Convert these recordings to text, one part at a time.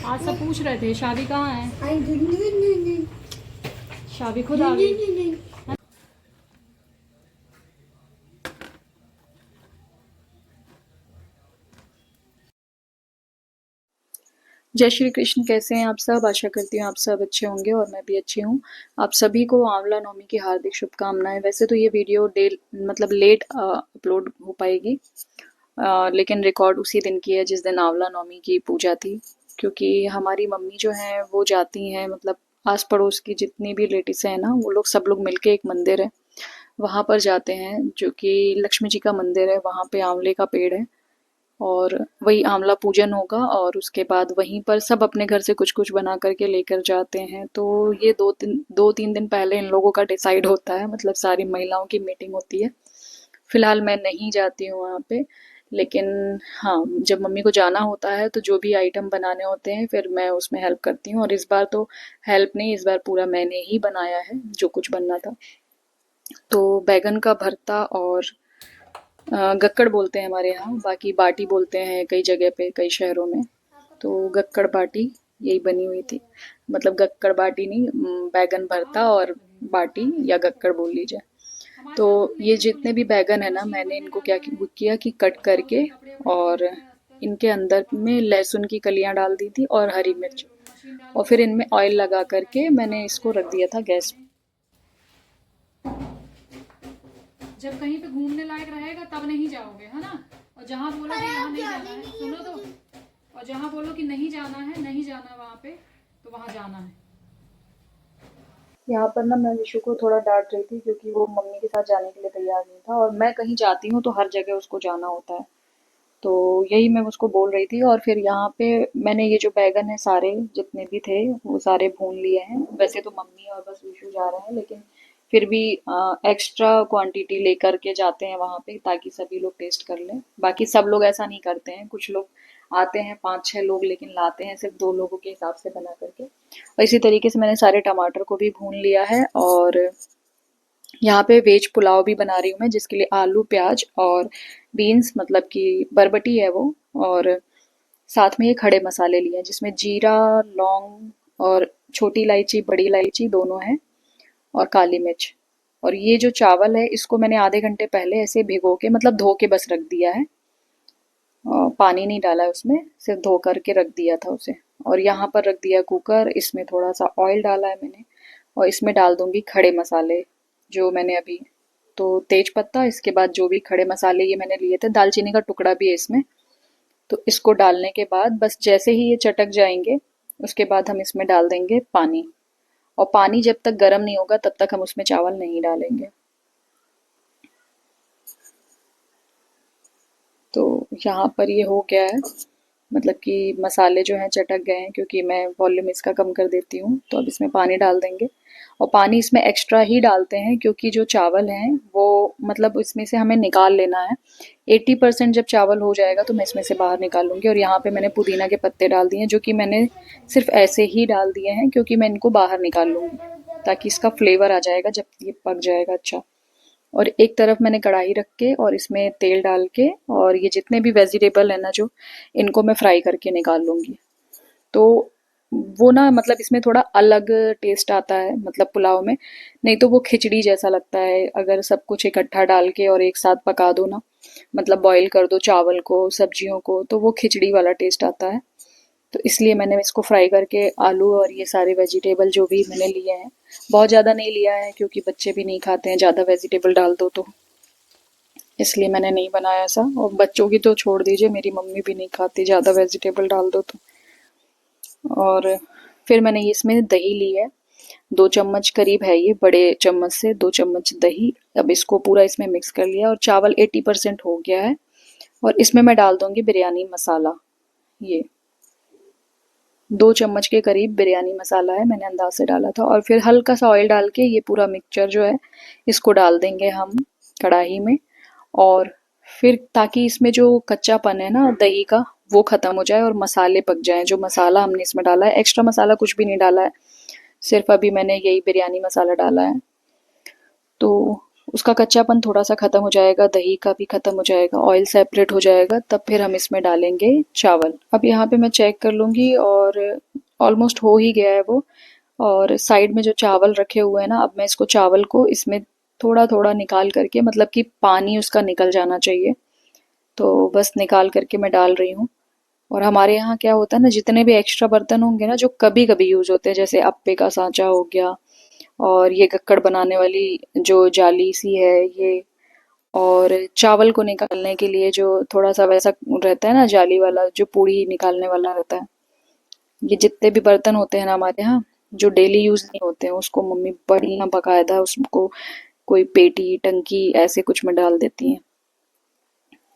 आज सब पूछ रहे थे शादी कहाँ है। शादी खुद आ गई। जय श्री कृष्ण। कैसे हैं आप सब? आशा करती हूँ आप सब अच्छे होंगे और मैं भी अच्छी हूँ। आप सभी को आंवला नवमी की हार्दिक शुभकामनाएं। वैसे तो ये वीडियो मतलब लेट अपलोड हो पाएगी, लेकिन रिकॉर्ड उसी दिन की है जिस दिन आंवला नवमी की पूजा थी। क्योंकि हमारी मम्मी जो हैं वो जाती हैं, मतलब आस पड़ोस की जितनी भी लेडीज हैं ना, वो लोग सब लोग मिलके एक मंदिर है वहाँ पर जाते हैं, जो कि लक्ष्मी जी का मंदिर है। वहाँ पे आंवले का पेड़ है और वही आंवला पूजन होगा और उसके बाद वहीं पर सब अपने घर से कुछ कुछ बना करके लेकर जाते हैं। तो ये दो तीन दिन पहले इन लोगों का डिसाइड होता है, मतलब सारी महिलाओं की मीटिंग होती है। फिलहाल मैं नहीं जाती हूँ वहाँ पे, लेकिन हाँ, जब मम्मी को जाना होता है तो जो भी आइटम बनाने होते हैं फिर मैं उसमें हेल्प करती हूँ। और इस बार तो हेल्प नहीं, इस बार पूरा मैंने ही बनाया है जो कुछ बनना था। तो बैगन का भरता और गक्कड़ बोलते हैं हमारे यहाँ, बाकी बाटी बोलते हैं कई जगह पे, कई शहरों में। तो गक्कड़ बाटी यही बनी हुई थी। मतलब गक्कड़ बाटी नहीं, बैगन भरता और बाटी या गक्कड़ बोल लीजिए। तो ये जितने भी बैगन है ना, मैंने इनको किया कि कट करके और इनके अंदर में लहसुन की कलियां डाल दी थी और हरी मिर्च, और फिर इनमें ऑयल लगा करके मैंने इसको रख दिया था गैस। जब कहीं पे घूमने लायक रहेगा तब नहीं जाओगे, है ना। और जहाँ बोलो कि यहाँ नहीं जाना है, सुनो तो, और जहाँ बोलो कि नहीं जाना है, नहीं जाना वहाँ पे, तो वहाँ जाना है। यहाँ पर ना मैं विशु को थोड़ा डांट रही थी क्योंकि वो मम्मी के साथ जाने के लिए तैयार नहीं था, और मैं कहीं जाती हूँ तो हर जगह उसको जाना होता है। तो यही मैं उसको बोल रही थी। और फिर यहाँ पे मैंने ये जो बैगन है सारे जितने भी थे वो सारे भून लिए हैं। वैसे तो मम्मी और बस विशु जा रहे हैं, लेकिन फिर भी एक्स्ट्रा क्वांटिटी लेकर के जाते हैं वहाँ पे ताकि सभी लोग टेस्ट कर लें। बाकी सब लोग ऐसा नहीं करते हैं, कुछ लोग आते हैं 5-6 लोग, लेकिन लाते हैं सिर्फ 2 लोगों के हिसाब से बना करके। और इसी तरीके से मैंने सारे टमाटर को भी भून लिया है। और यहाँ पे वेज पुलाव भी बना रही हूँ मैं, जिसके लिए आलू प्याज और बीन्स, मतलब कि बरबटी है वो, और साथ में ये खड़े मसाले लिए हैं जिसमें जीरा, लौंग और छोटी इलायची, बड़ी इलायची दोनों हैं, और काली मिर्च। और ये जो चावल है इसको मैंने आधे घंटे पहले ऐसे भिगो के, मतलब धो के बस रख दिया है, और पानी नहीं डाला है उसमें, सिर्फ धो करके रख दिया था उसे। और यहाँ पर रख दिया कुकर, इसमें थोड़ा सा ऑयल डाला है मैंने, और इसमें डाल दूंगी खड़े मसाले जो मैंने अभी, तो तेज पत्ता, इसके बाद जो भी खड़े मसाले ये मैंने लिए थे, दालचीनी का टुकड़ा भी है इसमें। तो इसको डालने के बाद बस जैसे ही ये चटक जाएंगे उसके बाद हम इसमें डाल देंगे पानी। और पानी जब तक गर्म नहीं होगा तब तक हम उसमें चावल नहीं डालेंगे। तो यहाँ पर ये हो गया है, मतलब कि मसाले जो हैं चटक गए हैं, क्योंकि मैं वॉल्यूम इसका कम कर देती हूँ। तो अब इसमें पानी डाल देंगे, और पानी इसमें एक्स्ट्रा ही डालते हैं क्योंकि जो चावल हैं वो, मतलब इसमें से हमें निकाल लेना है। 80% जब चावल हो जाएगा तो मैं इसमें से बाहर निकाल लूँगी। और यहाँ पे मैंने पुदीना के पत्ते डाल दिए हैं, जो कि मैंने सिर्फ ऐसे ही डाल दिए हैं क्योंकि मैं इनको बाहर निकाल लूँगी ताकि इसका फ्लेवर आ जाएगा जब ये पक जाएगा अच्छा। और एक तरफ मैंने कढ़ाई रख के और इसमें तेल डाल के, और ये जितने भी वेजिटेबल है ना जो, इनको मैं फ्राई करके निकाल लूँगी। तो वो ना, मतलब इसमें थोड़ा अलग टेस्ट आता है, मतलब पुलाव में। नहीं तो वो खिचड़ी जैसा लगता है अगर सब कुछ इकट्ठा डाल के और एक साथ पका दो ना, मतलब बॉईल कर दो चावल को, सब्जियों को, तो वो खिचड़ी वाला टेस्ट आता है। तो इसलिए मैंने इसको फ्राई करके आलू और ये सारे वेजिटेबल जो भी मैंने लिए हैं, बहुत ज़्यादा नहीं लिया है क्योंकि बच्चे भी नहीं खाते हैं ज़्यादा वेजिटेबल डाल दो तो, इसलिए मैंने नहीं बनाया ऐसा। और बच्चों की तो छोड़ दीजिए, मेरी मम्मी भी नहीं खाती ज़्यादा वेजिटेबल डाल दो तो। और फिर मैंने ये इसमें दही ली है, 2 चम्मच करीब है ये, बड़े चम्मच से 2 चम्मच दही। अब इसको पूरा इसमें मिक्स कर लिया और चावल 80% हो गया है। और इसमें मैं डाल दूंगी बिरयानी मसाला। ये 2 चम्मच के करीब बिरयानी मसाला है, मैंने अंदाज से डाला था। और फिर हल्का सा ऑयल डाल के ये पूरा मिक्सचर जो है इसको डाल देंगे हम कढ़ाई में। और फिर ताकि इसमें जो कच्चापन है ना दही का वो खत्म हो जाए और मसाले पक जाएं। जो मसाला हमने इसमें डाला है, एक्स्ट्रा मसाला कुछ भी नहीं डाला है, सिर्फ अभी मैंने यही बिरयानी मसाला डाला है। तो उसका कच्चापन थोड़ा सा खत्म हो जाएगा, दही का भी खत्म हो जाएगा, ऑयल सेपरेट हो जाएगा, तब फिर हम इसमें डालेंगे चावल। अब यहाँ पे मैं चेक कर लूँगी और और ऑलमोस्ट हो ही गया है वो। और साइड में जो चावल रखे हुए हैं ना, अब मैं इसको चावल को इसमें थोड़ा थोड़ा निकाल करके, मतलब कि पानी उसका निकल जाना चाहिए, तो बस निकाल करके मैं डाल रही हूँ। और हमारे यहाँ क्या होता है ना, जितने भी एक्स्ट्रा बर्तन होंगे ना जो कभी कभी यूज होते हैं, जैसे अप्पे का सांचा हो गया, और ये गक्कड़ बनाने वाली जो जाली सी है ये, और चावल को निकालने के लिए जो थोड़ा सा वैसा रहता है ना जाली वाला, जो पूड़ी निकालने वाला रहता है, ये जितने भी बर्तन होते हैं ना हमारे यहाँ जो डेली यूज नहीं होते हैं, उसको मम्मी बढ़िया बकायदा उसको कोई पेटी टंकी ऐसे कुछ में डाल देती हैं,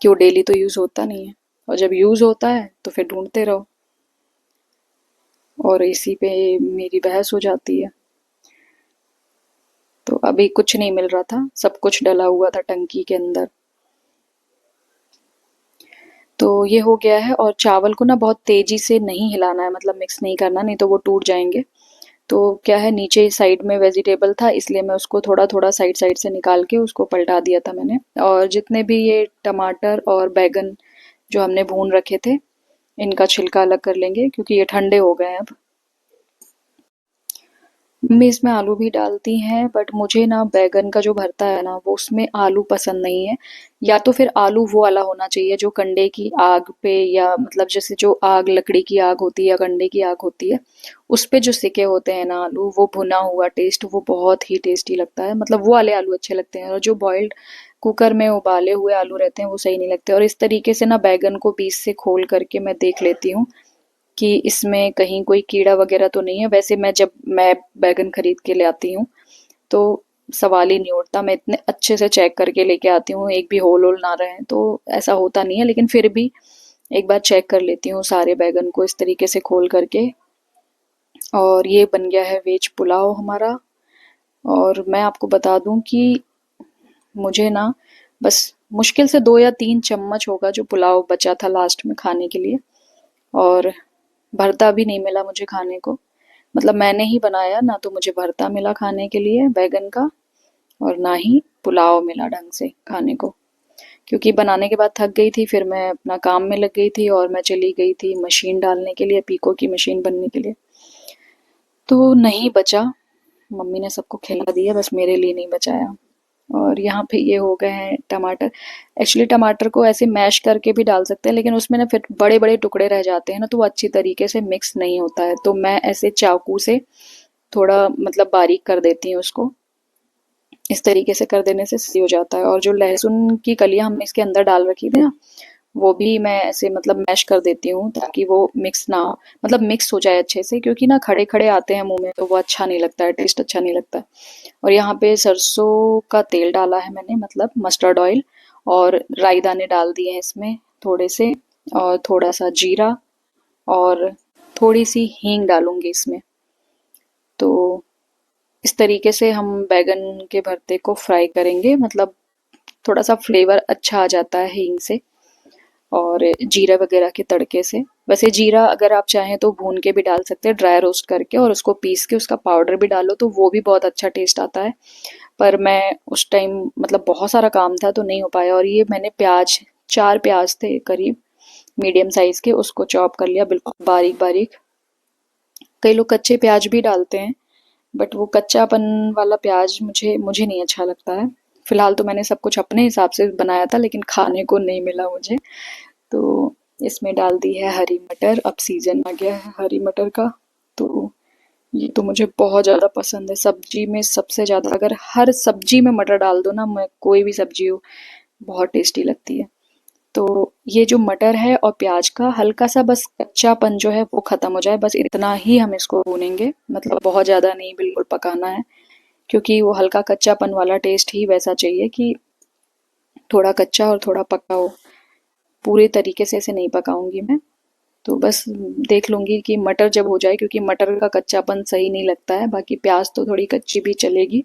कि वो डेली तो यूज होता नहीं है, और जब यूज होता है तो फिर ढूंढते रहो, और इसी पे मेरी बहस हो जाती है। तो अभी कुछ नहीं मिल रहा था, सब कुछ डला हुआ था टंकी के अंदर। तो ये हो गया है, और चावल को ना बहुत तेजी से नहीं हिलाना है, मतलब मिक्स नहीं करना, नहीं तो वो टूट जाएंगे। तो क्या है, नीचे साइड में वेजिटेबल था, इसलिए मैं उसको थोड़ा थोड़ा साइड साइड से निकाल के उसको पलटा दिया था मैंने। और जितने भी ये टमाटर और बैगन जो हमने भून रखे थे, इनका छिलका अलग कर लेंगे, क्योंकि ये ठंडे हो गए हैं अब। मम्मी इसमें आलू भी डालती हैं, बट मुझे ना बैगन का जो भरता है ना, वो उसमें आलू पसंद नहीं है। या तो फिर आलू वो वाला होना चाहिए जो कंडे की आग पे, या मतलब जैसे जो आग लकड़ी की आग होती है या कंडे की आग होती है, उस पे जो सिके होते हैं ना आलू, वो भुना हुआ टेस्ट वो बहुत ही टेस्टी लगता है, मतलब वो वाले आलू अच्छे लगते हैं। और जो बॉइल्ड कुकर में उबाले हुए आलू रहते हैं वो सही नहीं लगते। और इस तरीके से ना बैगन को बीच से खोल करके मैं देख लेती हूँ कि इसमें कहीं कोई कीड़ा वगैरह तो नहीं है। वैसे मैं जब मैं बैगन खरीद के ले आती हूँ तो सवाल ही नहीं उठता, मैं इतने अच्छे से चेक करके लेके आती हूँ, एक भी होल होल ना रहे, तो ऐसा होता नहीं है। लेकिन फिर भी एक बार चेक कर लेती हूँ सारे बैगन को इस तरीके से खोल करके। और ये बन गया है वेज पुलाव हमारा। और मैं आपको बता दूं कि मुझे ना बस मुश्किल से 2 या 3 चम्मच होगा जो पुलाव बचा था लास्ट में खाने के लिए, और भरता भी नहीं मिला मुझे खाने को। मतलब मैंने ही बनाया ना, तो मुझे भरता मिला खाने के लिए बैगन का, और ना ही पुलाव मिला ढंग से खाने को। क्योंकि बनाने के बाद थक गई थी, फिर मैं अपना काम में लग गई थी, और मैं चली गई थी मशीन डालने के लिए, पीको की मशीन बनने के लिए, तो नहीं बचा। मम्मी ने सबको खिला दिया, बस मेरे लिए नहीं बचाया। और यहाँ पे ये हो गए हैं टमाटर। एक्चुअली टमाटर को ऐसे मैश करके भी डाल सकते हैं, लेकिन उसमें ना फिर बड़े बड़े टुकड़े रह जाते हैं ना, तो वो अच्छी तरीके से मिक्स नहीं होता है। तो मैं ऐसे चाकू से थोड़ा मतलब बारीक कर देती हूँ उसको, इस तरीके से कर देने से सही हो जाता है। और जो लहसुन की कलियां हमने इसके अंदर डाल रखी थी ना, वो भी मैं ऐसे मतलब मैश कर देती हूँ, ताकि वो मिक्स ना, मतलब मिक्स हो जाए अच्छे से, क्योंकि ना खड़े खड़े आते हैं मुंह में तो वो अच्छा नहीं लगता है, टेस्ट अच्छा नहीं लगता है। और यहाँ पे सरसों का तेल डाला है मैंने, मतलब मस्टर्ड ऑयल, और राई दाने डाल दिए हैं इसमें थोड़े से, और थोड़ा सा जीरा, और थोड़ी सी हींग डालूंगी इसमें। तो इस तरीके से हम बैगन के भरते को फ्राई करेंगे, मतलब थोड़ा सा फ्लेवर अच्छा आ जाता है हींग से और जीरा वगैरह के तड़के से। वैसे जीरा अगर आप चाहें तो भून के भी डाल सकते हैं, ड्राई रोस्ट करके, और उसको पीस के उसका पाउडर भी डालो तो वो भी बहुत अच्छा टेस्ट आता है। पर मैं उस टाइम मतलब बहुत सारा काम था तो नहीं हो पाया। और ये मैंने प्याज, 4 प्याज थे करीब, मीडियम साइज के, उसको चॉप कर लिया बिल्कुल बारीक बारीक। कई लोग कच्चे प्याज भी डालते हैं, बट वो कच्चापन वाला प्याज मुझे मुझे नहीं अच्छा लगता है। फिलहाल तो मैंने सब कुछ अपने हिसाब से बनाया था, लेकिन खाने को नहीं मिला मुझे। तो इसमें डाल दी है हरी मटर, अब सीजन आ गया है हरी मटर का, तो ये तो मुझे बहुत ज़्यादा पसंद है। सब्जी में सबसे ज़्यादा, अगर हर सब्जी में मटर डाल दो ना, मैं कोई भी सब्जी हो, बहुत टेस्टी लगती है। तो ये जो मटर है और प्याज का हल्का सा बस कच्चापन जो है वो खत्म हो जाए, बस इतना ही हम इसको भूनेंगे, मतलब बहुत ज़्यादा नहीं, बिल्कुल पकाना है। क्योंकि वो हल्का कच्चापन वाला टेस्ट ही वैसा चाहिए कि थोड़ा कच्चा और थोड़ा पका हो, पूरे तरीके से इसे नहीं पकाऊंगी मैं। तो बस देख लूंगी कि मटर जब हो जाए, क्योंकि मटर का कच्चापन सही नहीं लगता है, बाकी प्याज तो थोड़ी कच्ची भी चलेगी,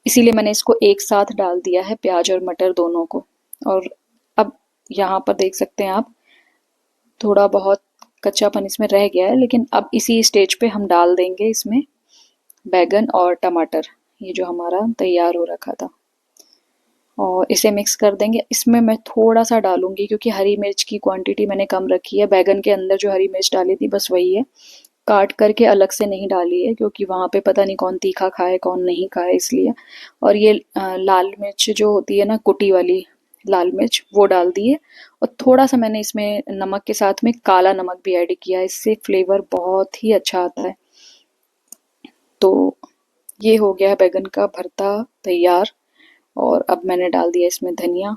इसीलिए मैंने इसको एक साथ डाल दिया है, प्याज और मटर दोनों को। और अब यहाँ पर देख सकते हैं आप, थोड़ा बहुत कच्चापन इसमें रह गया है, लेकिन अब इसी स्टेज पे हम डाल देंगे इसमें बैगन और टमाटर, ये जो हमारा तैयार हो रखा था। और इसे मिक्स कर देंगे। इसमें मैं थोड़ा सा डालूंगी क्योंकि हरी मिर्च की क्वांटिटी मैंने कम रखी है। बैगन के अंदर जो हरी मिर्च डाली थी बस वही है, काट करके अलग से नहीं डाली है क्योंकि वहाँ पे पता नहीं कौन तीखा खाए कौन नहीं खाए इसलिए। और ये लाल मिर्च जो होती है ना, कुटी वाली लाल मिर्च, वो डाल दी है। और थोड़ा सा मैंने इसमें नमक के साथ में काला नमक भी ऐड किया है, इससे फ्लेवर बहुत ही अच्छा आता है। तो ये हो गया है बैगन का भरता तैयार। और अब मैंने डाल दिया इसमें धनिया।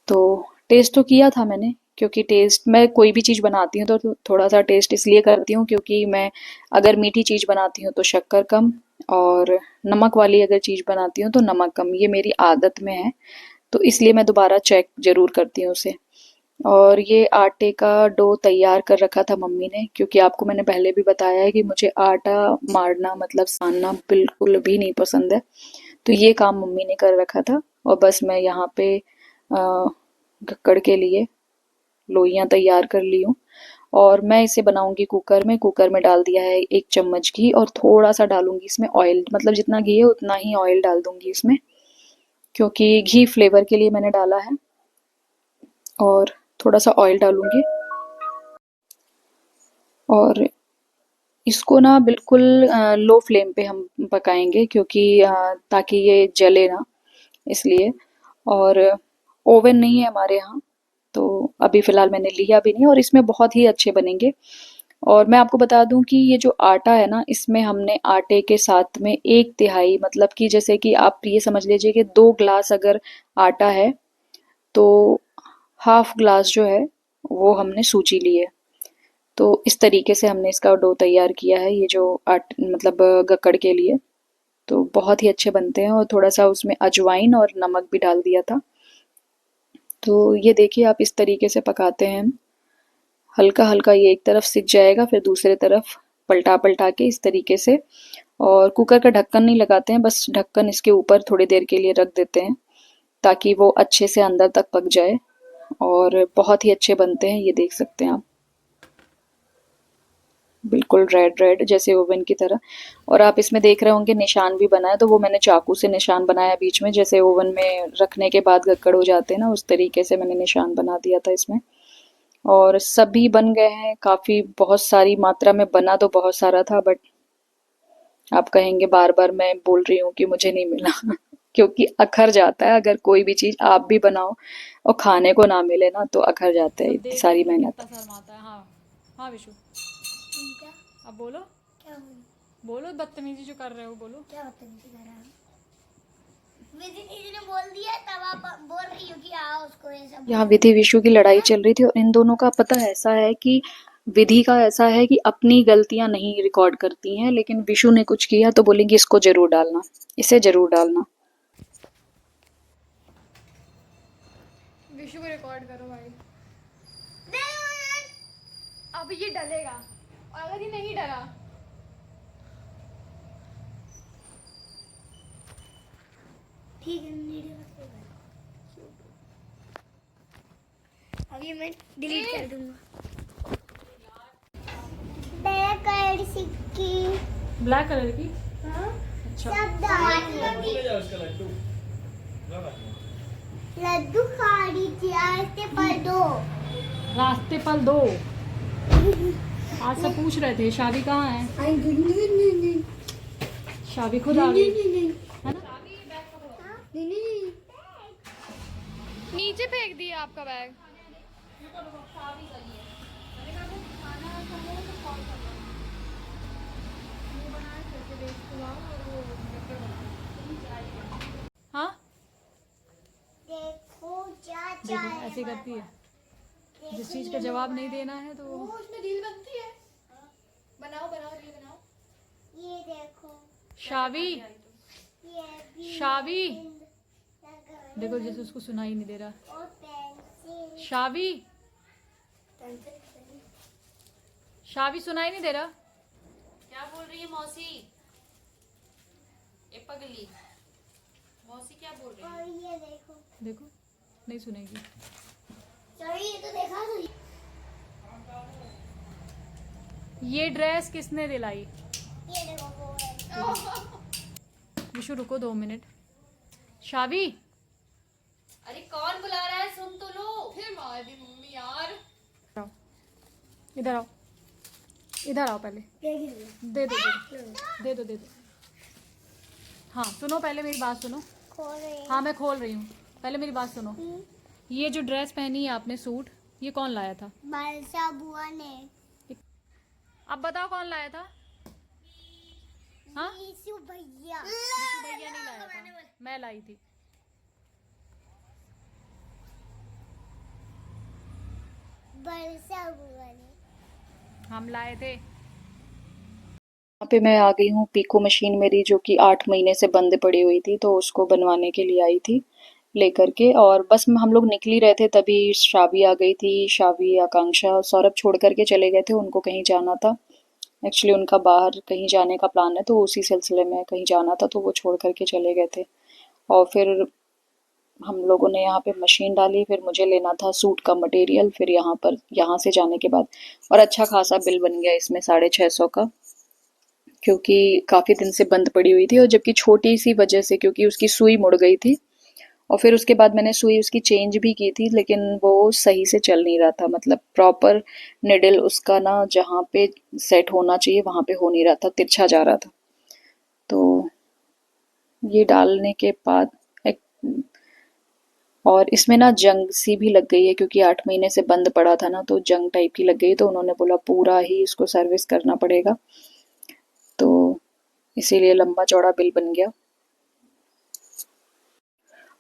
तो टेस्ट तो किया था मैंने, क्योंकि टेस्ट मैं कोई भी चीज़ बनाती हूँ तो थोड़ा सा टेस्ट इसलिए करती हूँ क्योंकि मैं अगर मीठी चीज़ बनाती हूँ तो शक्कर कम, और नमक वाली अगर चीज़ बनाती हूँ तो नमक कम, ये मेरी आदत में है। तो इसलिए मैं दोबारा चेक ज़रूर करती हूँ उसे। और ये आटे का डो तैयार कर रखा था मम्मी ने, क्योंकि आपको मैंने पहले भी बताया है कि मुझे आटा मारना मतलब सानना बिल्कुल भी नहीं पसंद है। तो ये काम मम्मी ने कर रखा था और बस मैं यहाँ पे गक्कड़ के लिए लोइयाँ तैयार कर ली हूँ। और मैं इसे बनाऊंगी कुकर में। कुकर में डाल दिया है 1 चम्मच घी और थोड़ा सा डालूंगी इसमें ऑयल, मतलब जितना घी है उतना ही ऑयल डाल दूंगी इसमें, क्योंकि घी फ्लेवर के लिए मैंने डाला है। और थोड़ा सा ऑयल डालूंगी और इसको ना बिल्कुल लो फ्लेम पे हम पकाएंगे, क्योंकि ताकि ये जले ना, इसलिए। और ओवन नहीं है हमारे यहाँ, तो अभी फ़िलहाल मैंने लिया भी नहीं, और इसमें बहुत ही अच्छे बनेंगे। और मैं आपको बता दूं कि ये जो आटा है ना, इसमें हमने आटे के साथ में 1/3, मतलब कि जैसे कि आप ये समझ लीजिए कि 2 ग्लास अगर आटा है तो हाफ ग्लास जो है वो हमने सूजी ली है। तो इस तरीके से हमने इसका डो तैयार किया है, ये जो मतलब गक्कड़ के लिए। तो बहुत ही अच्छे बनते हैं, और थोड़ा सा उसमें अजवाइन और नमक भी डाल दिया था। तो ये देखिए आप इस तरीके से पकाते हैं हम। हल्का हल्का ये एक तरफ सिक जाएगा, फिर दूसरे तरफ पलटा पलटा के इस तरीके से। और कुकर का ढक्कन नहीं लगाते हैं, बस ढक्कन इसके ऊपर थोड़ी देर के लिए रख देते हैं ताकि वो अच्छे से अंदर तक पक जाए। और बहुत ही अच्छे बनते हैं, ये देख सकते हैं आप, बिल्कुल रेड रेड जैसे ओवन की तरह। और आप इसमें देख रहे होंगे निशान भी बना है, तो वो मैंने चाकू से निशान बनाया बीच में, जैसे ओवन में रखने के बाद गक्कड़ हो जाते हैं ना, उस तरीके से मैंने निशान बना दिया था इसमें। और सभी बन गए हैं, काफ़ी बहुत सारी मात्रा में बना, तो बहुत सारा था, बट आप कहेंगे बार बार मैं बोल रही हूँ कि मुझे नहीं मिला क्योंकि अखर जाता है, अगर कोई भी चीज़ आप भी बनाओ और खाने को ना मिले ना, तो अखर जाता है इतनी सारी मेहनत। शर्माता है। हाँ हाँ विशु, अब बोलो, क्या बोलो, बदतमीजी जो कर रहे हो बोलो। क्या बदतमीजी कर रहा है? विधि दीदी ने बोल दिया तब आप बोल रही हो कि आओ उसको ये सब। यहाँ विधि विशु की लड़ाई चल रही थी, और इन दोनों का पता है ऐसा है कि विधि का ऐसा है कि अपनी गलतियां नहीं रिकॉर्ड करती हैं, लेकिन विशु ने कुछ किया तो बोलेंगी इसको जरूर डालना, इसे जरूर डालना। विशु को रिकॉर्ड करो भाई। अब ये डलेगा, और अगर ये नहीं डला ठीक है, मेरे अब ये मैं डिलीट कर दूंगा। ब्लैक कलर सिक्की, ब्लैक कलर की। हाँ? अच्छा, लड्डू खा रही थी, रास्ते पर दो, रास्ते पर दो। आज सब पूछ रहे थे शादी कहाँ है, शादी खुद आ गई है ना। नीचे फेंक दिया आपका बैग। हाँ देखो ऐसे करती है, जिस चीज का जवाब नहीं देना है तो उसमें रील बनती है। बनाओ बनाओ रील बनाओ। ये देखो शावी, शावी देखो जैसे उसको सुनाई नहीं दे रहा। शावी, शावी सुनाई नहीं दे रहा। क्या बोल रही है मौसी? ए पगली मौसी क्या बोल रही है? और ये देखो, देखो नहीं सुनेगी। ये तो देखा तो। ये ड्रेस किसने दिलाई? ये देखो वो है। विशु रुको 2 मिनट। शावी अरे कौन बुला रहा है, सुन तो लो। फिर मार दी मम्मी यार। इधर आओ, इधर आओ पहले। दे दो दे दो दे दो। हाँ सुनो, पहले मेरी बात सुनो। हाँ मैं खोल रही हूँ, पहले मेरी बात सुनो। ये जो ड्रेस पहनी है आपने, सूट, ये कौन लाया था? बालसा बुआ ने। अब बताओ कौन लाया था? हाँ यीशु भैया। यीशु भैया नहीं लाया था, मैं लाई थी। बालसा बुआ ने। हम लाए थे। यहाँ पे मैं आ गई हूँ। पीको मशीन मेरी जो कि 8 महीने से बंद पड़ी हुई थी, तो उसको बनवाने के लिए आई थी लेकर के। और बस हम लोग निकल ही रहे थे तभी शावी आ गई थी। शावी, आकांक्षा और सौरभ छोड़ करके चले गए थे, उनको कहीं जाना था। एक्चुअली उनका बाहर कहीं जाने का प्लान है, तो उसी सिलसिले में कहीं जाना था, तो वो छोड़ करके चले गए थे। और फिर हम लोगों ने यहाँ पे मशीन डाली। फिर मुझे लेना था सूट का मटेरियल। फिर यहाँ से जाने के बाद और अच्छा खासा बिल बन गया इसमें 650 का, क्योंकि काफ़ी दिन से बंद पड़ी हुई थी। और जबकि छोटी सी वजह से, क्योंकि उसकी सुई मुड़ गई थी और फिर उसके बाद मैंने सुई उसकी चेंज भी की थी, लेकिन वो सही से चल नहीं रहा था। मतलब प्रॉपर निडल उसका ना जहाँ पे सेट होना चाहिए वहाँ पे हो नहीं रहा था, तिरछा जा रहा था। तो ये डालने के बाद एक, और इसमें ना जंग सी भी लग गई है, क्योंकि 8 महीने से बंद पड़ा था ना, तो जंग टाइप की लग गई। तो उन्होंने बोला पूरा ही इसको सर्विस करना पड़ेगा, तो इसीलिए लंबा चौड़ा बिल बन गया।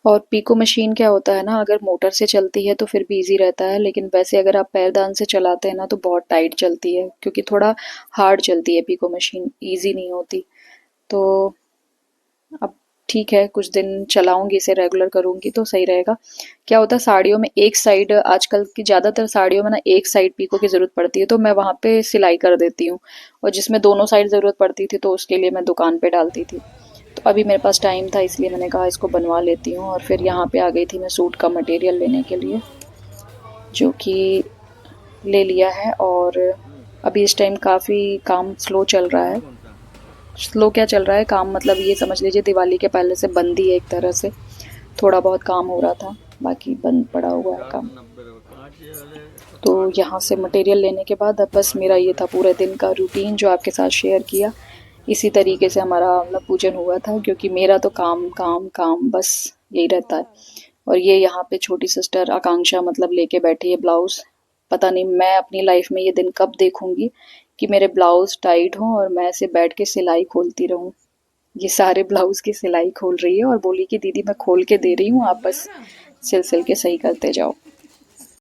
और पीको मशीन क्या होता है ना, अगर मोटर से चलती है तो फिर भी इजी रहता है, लेकिन वैसे अगर आप पैरदान से चलाते हैं ना तो बहुत टाइट चलती है, क्योंकि थोड़ा हार्ड चलती है पीको मशीन, इजी नहीं होती। तो अब ठीक है, कुछ दिन चलाऊंगी इसे, रेगुलर करूंगी तो सही रहेगा। क्या होता है साड़ियों में एक साइड, आजकल की ज़्यादातर साड़ियों में ना एक साइड पीको की ज़रूरत पड़ती है, तो मैं वहाँ पे सिलाई कर देती हूँ। और जिसमें दोनों साइड ज़रूरत पड़ती थी तो उसके लिए मैं दुकान पे डालती थी। तो अभी मेरे पास टाइम था, इसलिए मैंने कहा इसको बनवा लेती हूँ। और फिर यहाँ पे आ गई थी मैं सूट का मटेरियल लेने के लिए, जो कि ले लिया है। और अभी इस टाइम काफ़ी काम स्लो चल रहा है। स्लो क्या चल रहा है काम, मतलब ये समझ लीजिए दिवाली के पहले से बंद ही है एक तरह से। थोड़ा बहुत काम हो रहा था, बाकी बंद पड़ा हुआ है काम। तो यहाँ से मटेरियल लेने के बाद अब बस मेरा ये था पूरे दिन का रूटीन जो आपके साथ शेयर किया। इसी तरीके से हमारा मतलब पूजन हुआ था, क्योंकि मेरा तो काम काम काम बस यही रहता है। और ये यहाँ पे छोटी सिस्टर आकांक्षा मतलब लेके बैठी है ब्लाउज़। पता नहीं मैं अपनी लाइफ में ये दिन कब देखूंगी कि मेरे ब्लाउज़ टाइट हों और मैं ऐसे बैठ के सिलाई खोलती रहूं। ये सारे ब्लाउज़ की सिलाई खोल रही है और बोली कि दीदी मैं खोल के दे रही हूँ, आप बस सिल सिल के सही करते जाओ।